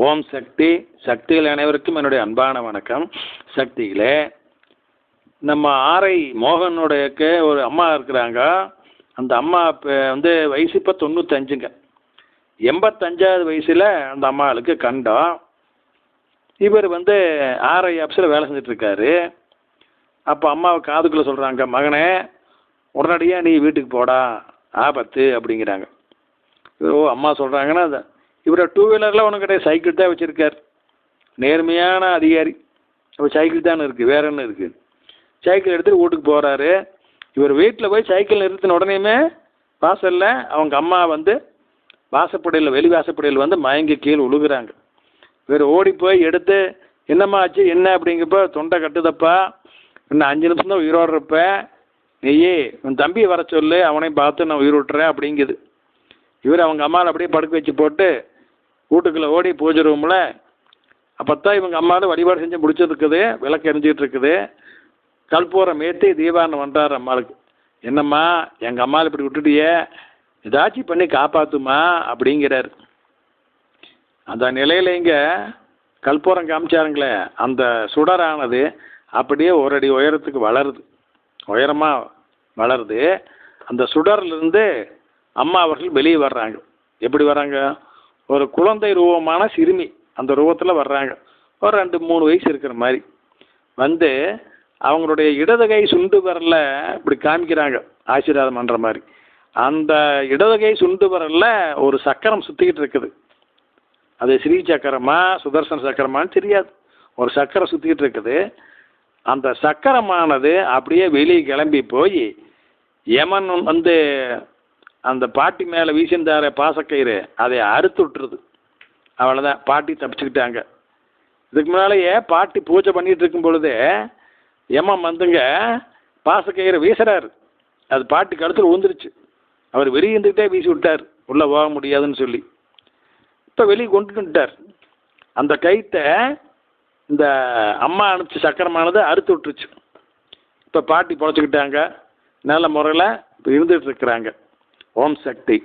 ஓம் சக்தி. சக்திகள் அனைவருக்கும் என்னுடைய அன்பான வணக்கம். சக்திகளே, நம்ம ஆரை மோகனுடைய ஒரு அம்மா இருக்கிறாங்க. அந்த அம்மா இப்போ வயசு இப்போ 95ங்க. 85வது வயசில் அந்த அம்மாவுக்கு கண்டம். இவர் ஆர்ஐ ஆஃபீஸில் வேலை செஞ்சிட்ருக்காரு. அப்போ அம்மாவை காதுக்குள்ளே சொல்கிறாங்க, மகனே உடனடியாக நீ வீட்டுக்கு போடா, ஆபத்து அப்படிங்கிறாங்க. ஓ, அம்மா சொல்கிறாங்கன்னா இவரை டூ வீலரில் ஒன்றும் கிடையாது, சைக்கிள் தான் வச்சுருக்கார். நேர்மையான அதிகாரி. அப்போ சைக்கிள் தானே இருக்குது, வேற என்ன இருக்குது. சைக்கிள் எடுத்துகிட்டு வீட்டுக்கு போகிறாரு. இவர் வீட்டில் போய் சைக்கிள் நிறுத்தின உடனேயுமே வாசலில் அவங்க அம்மா வாசப்படையில் வெளி வாசப்படையில் மயங்கி கீழே விழுகுறாங்க. இவர் ஓடி போய் எடுத்து, என்னம்மா ஆச்சு என்ன அப்படிங்கப்போ, தொண்டை கட்டுதப்பா, இன்னும் 5 நிமிஷம் தான் உயிரோடு இருப்ப, நீயே உன் தம்பியை வர சொல்லு, அவனையும் பார்த்து நான் உயிர் விட்டுறேன் அப்படிங்குது. இவர் அவங்க அம்மாவை அப்படியே படுக்க வச்சு போட்டு வீட்டுக்குள்ளே ஓடி பூஜை ரூமில் அப்போ தான் இவங்க அம்மாவில் வழிபாடு செஞ்சு முடிச்சிருக்குது. விளக்கு எரிஞ்சிக்கிட்டு இருக்குது. கற்பூரம் ஏற்றி தீபாவளி பண்ணுறாரு அம்மாளுக்கு. என்னம்மா எங்கள் அம்மாவில் இப்படி விட்டுட்டியே, ஏதாச்சும் பண்ணி காப்பாற்றுமா அப்படிங்கிறார். அந்த நிலையில் இங்கே கற்பூரம் காமிச்சாருங்களே, அந்த சுடரானது அப்படியே ஒரு அடி உயரத்துக்கு வளருது, உயரமாக வளருது. அந்த சுடர்லேருந்து அம்மா அவர்கள் வெளியே வர்றாங்க. எப்படி வர்றாங்க? ஒரு குழந்தை ரூபமான சிறுமி அந்த ரூபத்தில் வர்றாங்க. ஒரு 2-3 வயசு இருக்கிற மாதிரி அவங்களுடைய இடது கை சுண்டு விரல்ல இப்படி காமிக்கிறாங்க, ஆசீர்வாதம் பண்ணுற மாதிரி. அந்த இடது கை சுண்டு விரல்ல ஒரு சக்கரம் சுற்றிக்கிட்டு இருக்குது. அது ஸ்ரீ சக்கரமா சுதர்சன சக்கரமானு தெரியாது, ஒரு சக்கரம் சுற்றிக்கிட்டு இருக்குது. அந்த சக்கரமானது அப்படியே வெளியே கிளம்பி போய் யமன் அந்த பாட்டி மேலே வீசியிருந்தார பாசக்கயிறு அதை அறுத்து விட்டுருது. அவ்வளோதான், பாட்டி தப்பிச்சுக்கிட்டாங்க. இதுக்கு முன்னாலேயே பாட்டி பூஜை பண்ணிகிட்டு இருக்கும் பொழுது யமன் பாசக்கயிறு வீசுறாரு. அது பாட்டி கழுத்தில் விழுந்துருச்சு. அவர் வெளியே இருந்துக்கிட்டே வீசி விட்டார், உள்ளே போக முடியாதுன்னு சொல்லி. இப்போ வெளியே கொண்டுட்டு வந்துட்டார். அந்த கைத்தை இந்த அம்மா அனுப்பிச்ச சக்கரமானது அறுத்து விட்டுருச்சு. இப்போ பாட்டி பொழைச்சிக்கிட்டாங்க, நல்ல முறையில் இப்போ இருந்துகிட்டு இருக்கிறாங்க. ஓம் சக்தி.